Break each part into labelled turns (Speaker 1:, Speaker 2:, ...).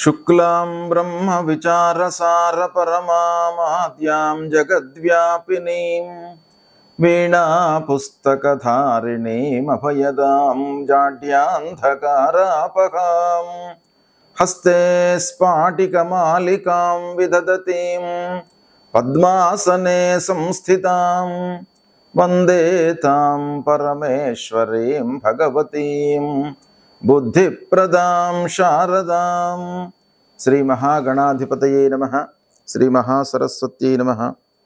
Speaker 1: శుక్లాం బ్రహ్మ విచారసార పరమామాద్యాం జగద్వ్యాపినీం వీణా పుస్తకధారిణీం అభయదాం జాడ్యాంధకారాపహాం హస్తే స్ఫాటికమాలికాం విదదతీం పద్మాసనే సంస్థితాం వందే తాం పరమేశ్వరీం భగవతీం బుద్ధిప్రదాం శారదాం. శ్రీ మహాగణాధిపతయే నమః. శ్రీ మహాసరస్వత్యై నమః.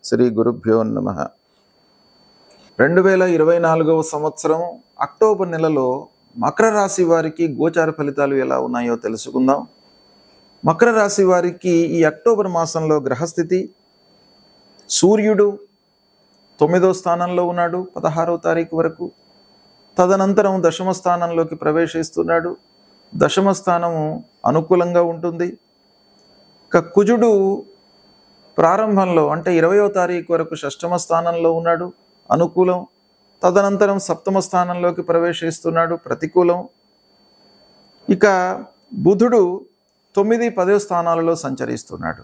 Speaker 1: శ్రీ గురుభ్యో నమః. 2024వ సంవత్సరం అక్టోబర్ నెలలో మకర రాశి వారికి గోచార ఫలితాలు ఎలా ఉన్నాయో తెలుసుకుందాం. మకర రాశి వారికి ఈ అక్టోబర్ మాసంలో గ్రహస్థితి, సూర్యుడు 9వ స్థానంలో ఉన్నాడు 16వ తారీఖు వరకు. తదనంతరం దశమ స్థానంలోకి ప్రవేశిస్తున్నాడు. దశమ స్థానము అనుకూలంగా ఉంటుంది. ఇక కుజుడు ప్రారంభంలో అంటే 20వ తారీఖు వరకు షష్టమ స్థానంలో ఉన్నాడు, అనుకూలం. తదనంతరం సప్తమ స్థానంలోకి ప్రవేశిస్తున్నాడు, ప్రతికూలం. ఇక బుధుడు 9, 10 స్థానాలలో సంచరిస్తున్నాడు.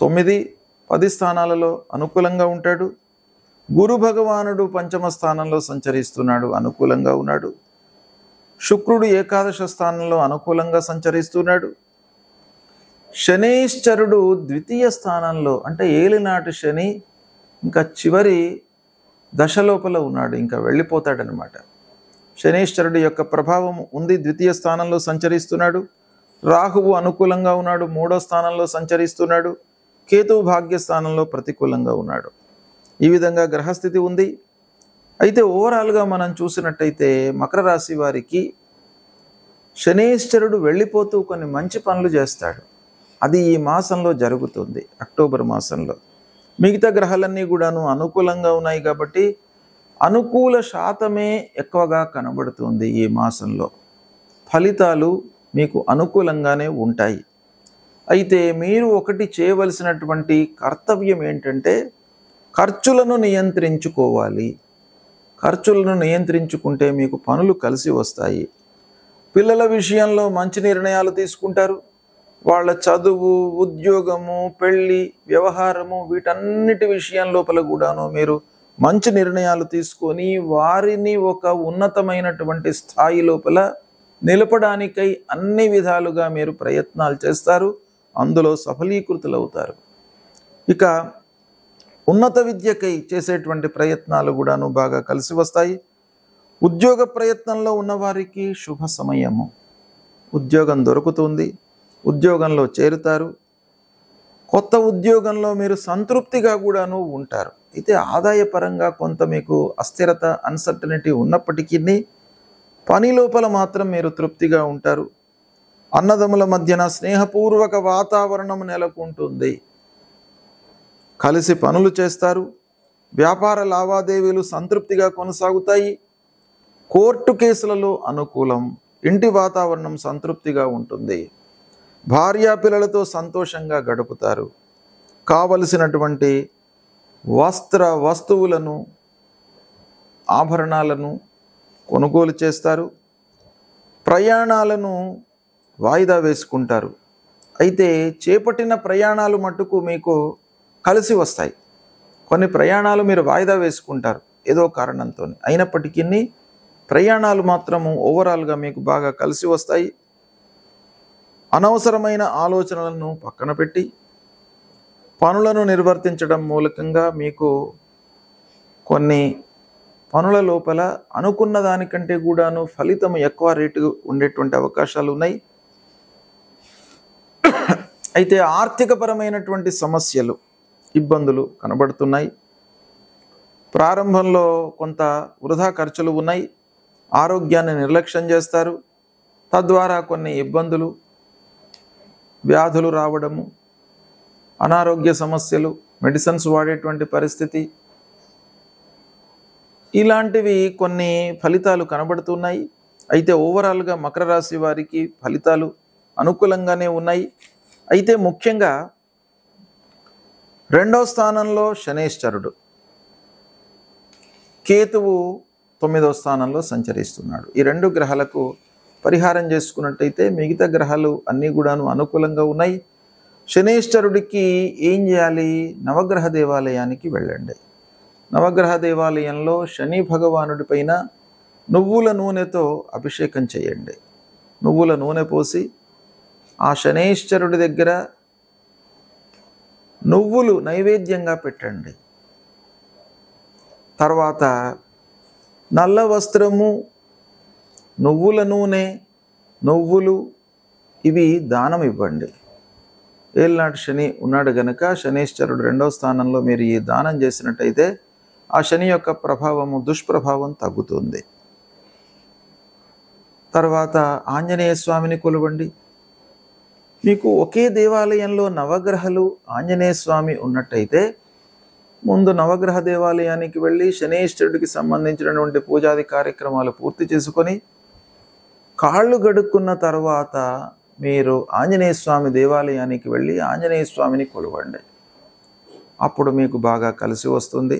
Speaker 1: 9, 10 స్థానాలలో అనుకూలంగా ఉంటాడు. గురు భగవానుడు పంచమ స్థానంలో సంచరిస్తున్నాడు, అనుకూలంగా ఉన్నాడు. శుక్రుడు ఏకాదశ స్థానంలో అనుకూలంగా సంచరిస్తున్నాడు. శనైశ్చరుడు ద్వితీయ స్థానంలో అంటే ఏలినాటి శని ఇంకా చివరి దశ లోపల ఉన్నాడు, ఇంకా వెళ్ళిపోతాడనమాట. శనైశ్చరుడు యొక్క ప్రభావం ఉంది, ద్వితీయ స్థానంలో సంచరిస్తున్నాడు. రాహువు అనుకూలంగా ఉన్నాడు, 3వ స్థానంలో సంచరిస్తున్నాడు. కేతువు భాగ్యస్థానంలో ప్రతికూలంగా ఉన్నాడు. ఈ విధంగా గ్రహస్థితి ఉంది. అయితే ఓవరాల్గా మనం చూసినట్టయితే మకర రాశి వారికి శనైశ్చరుడు వెళ్ళిపోతూ కొన్ని మంచి పనులు చేస్తాడు. అది ఈ మాసంలో జరుగుతుంది, అక్టోబర్ మాసంలో. మిగతా గ్రహాలన్నీ కూడాను అనుకూలంగా ఉన్నాయి కాబట్టి అనుకూల శాతమే ఎక్కువగా కనబడుతుంది. ఈ మాసంలో ఫలితాలు మీకు అనుకూలంగానే ఉంటాయి. అయితే మీరు ఒకటి చేయవలసినటువంటి కర్తవ్యం ఏంటంటే ఖర్చులను నియంత్రించుకోవాలి. ఖర్చులను నియంత్రించుకుంటే మీకు పనులు కలిసి వస్తాయి. పిల్లల విషయంలో మంచి నిర్ణయాలు తీసుకుంటారు. వాళ్ళ చదువు, ఉద్యోగము, పెళ్ళి, వ్యవహారము వీటన్నిటి విషయం లోపల కూడాను మీరు మంచి నిర్ణయాలు తీసుకొని వారిని ఒక ఉన్నతమైనటువంటి స్థాయి లోపల నిలపడానికై అన్ని విధాలుగా మీరు ప్రయత్నాలు చేస్తారు. అందులో సఫలీకృతులవుతారు. ఇక ఉన్నత విద్యకై చేసేటువంటి ప్రయత్నాలు కూడాను బాగా కలిసి వస్తాయి. ఉద్యోగ ప్రయత్నంలో ఉన్నవారికి శుభ సమయము. ఉద్యోగం దొరుకుతుంది, ఉద్యోగంలో చేరుతారు. కొత్త ఉద్యోగంలో మీరు సంతృప్తిగా కూడాను ఉంటారు. అయితే ఆదాయపరంగా కొంత మీకు అస్థిరత, అన్సర్టనిటీ ఉన్నప్పటికీ పని లోపల మాత్రం మీరు తృప్తిగా ఉంటారు. అన్నదమ్ముల మధ్యన స్నేహపూర్వక వాతావరణం నెలకొంటుంది. కలిసి పనులు చేస్తారు. వ్యాపార లావాదేవీలు సంతృప్తిగా కొనసాగుతాయి. కోర్టు కేసులలో అనుకూలం. ఇంటి వాతావరణం సంతృప్తిగా ఉంటుంది. భార్యాపిల్లలతో సంతోషంగా గడుపుతారు. కావలసినటువంటి వస్తువులను, ఆభరణాలను కొనుగోలు చేస్తారు. ప్రయాణాలను వాయిదా వేసుకుంటారు. అయితే చేపట్టిన ప్రయాణాలు మట్టుకు మీకు కలిసి వస్తాయి. కొన్ని ప్రయాణాలు మీరు వాయిదా వేసుకుంటారు ఏదో కారణంతో. అయినప్పటికీ ప్రయాణాలు మాత్రము ఓవరాల్గా మీకు బాగా కలిసి వస్తాయి. అనవసరమైన ఆలోచనలను పక్కన పెట్టి పనులను నిర్వర్తించడం మూలకంగా మీకు కొన్ని పనుల లోపల అనుకున్న దానికంటే కూడాను ఫలితం ఎక్కువ రేటు ఉండేటువంటి అవకాశాలు ఉన్నాయి. అయితే ఆర్థికపరమైనటువంటి సమస్యలు, ఇబ్బందులు కనబడుతున్నాయి. ప్రారంభంలో కొంత వృధా ఖర్చులు ఉన్నాయి. ఆరోగ్యాన్ని నిర్లక్ష్యం చేస్తారు. తద్వారా కొన్ని ఇబ్బందులు, వ్యాధులు రావడము, అనారోగ్య సమస్యలు, మెడిసిన్స్ వాడేటువంటి పరిస్థితి, ఇలాంటివి కొన్ని ఫలితాలు కనబడుతున్నాయి. అయితే ఓవరాల్గా మకర రాశి వారికి ఫలితాలు అనుకూలంగానే ఉన్నాయి. అయితే ముఖ్యంగా 2వ స్థానంలో శనైశ్చరుడు, కేతువు 9వ స్థానంలో సంచరిస్తున్నాడు. ఈ 2 గ్రహాలకు పరిహారం చేసుకున్నట్టయితే మిగతా గ్రహాలు అన్నీ కూడాను అనుకూలంగా ఉన్నాయి. శనీశ్వరుడికి ఏం చేయాలి? నవగ్రహ దేవాలయానికి వెళ్ళండి. నవగ్రహ దేవాలయంలో శని భగవానుడి పైన నువ్వుల నూనెతో అభిషేకం చేయండి. నువ్వుల నూనె పోసి ఆ శనీశ్వరుడి దగ్గర నువ్వులు నైవేద్యంగా పెట్టండి. తర్వాత నల్ల వస్త్రము, నువ్వుల నూనె, నువ్వులు ఇవి దానం ఇవ్వండి. ఏలినాటి శని ఉన్నాడు గనక శనీశ్వరుడు 2వ స్థానంలో మీరు ఈ దానం చేసినట్టయితే ఆ శని యొక్క ప్రభావము, దుష్ప్రభావం తగ్గుతుంది. తర్వాత ఆంజనేయ స్వామిని కొలవండి. మీకు ఒకే దేవాలయంలో నవగ్రహాలు, ఆంజనేయ స్వామి ఉన్నట్టయితే ముందు నవగ్రహ దేవాలయానికి వెళ్ళి శనీశ్వరుడికి సంబంధించినటువంటి పూజాది కార్యక్రమాలు పూర్తి చేసుకొని కాళ్ళు గడుక్కున్న తర్వాత మీరు ఆంజనేయ స్వామి దేవాలయానికి వెళ్ళి ఆంజనేయ స్వామిని కొలవండి. అప్పుడు మీకు బాగా కలిసి వస్తుంది.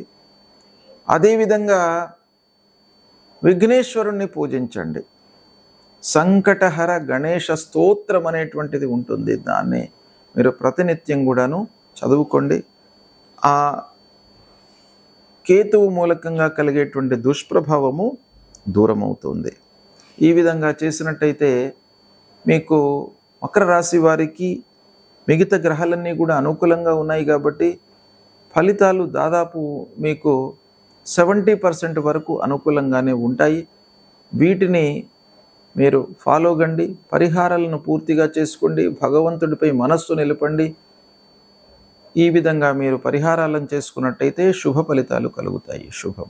Speaker 1: అదేవిధంగా విఘ్నేశ్వరుణ్ణి పూజించండి. సంకటహర గణేష స్తోత్రం అనేటువంటిది ఉంటుంది. దాన్ని మీరు ప్రతినిత్యం కూడాను చదువుకోండి. ఆ కేతువు మూలకంగా కలిగేటువంటి దుష్ప్రభావము దూరమవుతుంది. ఈ విధంగా చేసినట్టయితే మీకు మకర రాశి వారికి మిగతా గ్రహాలన్నీ కూడా అనుకూలంగా ఉన్నాయి కాబట్టి ఫలితాలు దాదాపు మీకు 70% వరకు అనుకూలంగానే ఉంటాయి. వీటిని మీరు ఫాలో కండి. పరిహారాలను పూర్తిగా చేసుకోండి. భగవంతుడిపై మనస్సు నిలపండి. ఈ విధంగా మీరు పరిహారాలను చేసుకున్నట్టయితే శుభ ఫలితాలు కలుగుతాయి. శుభం.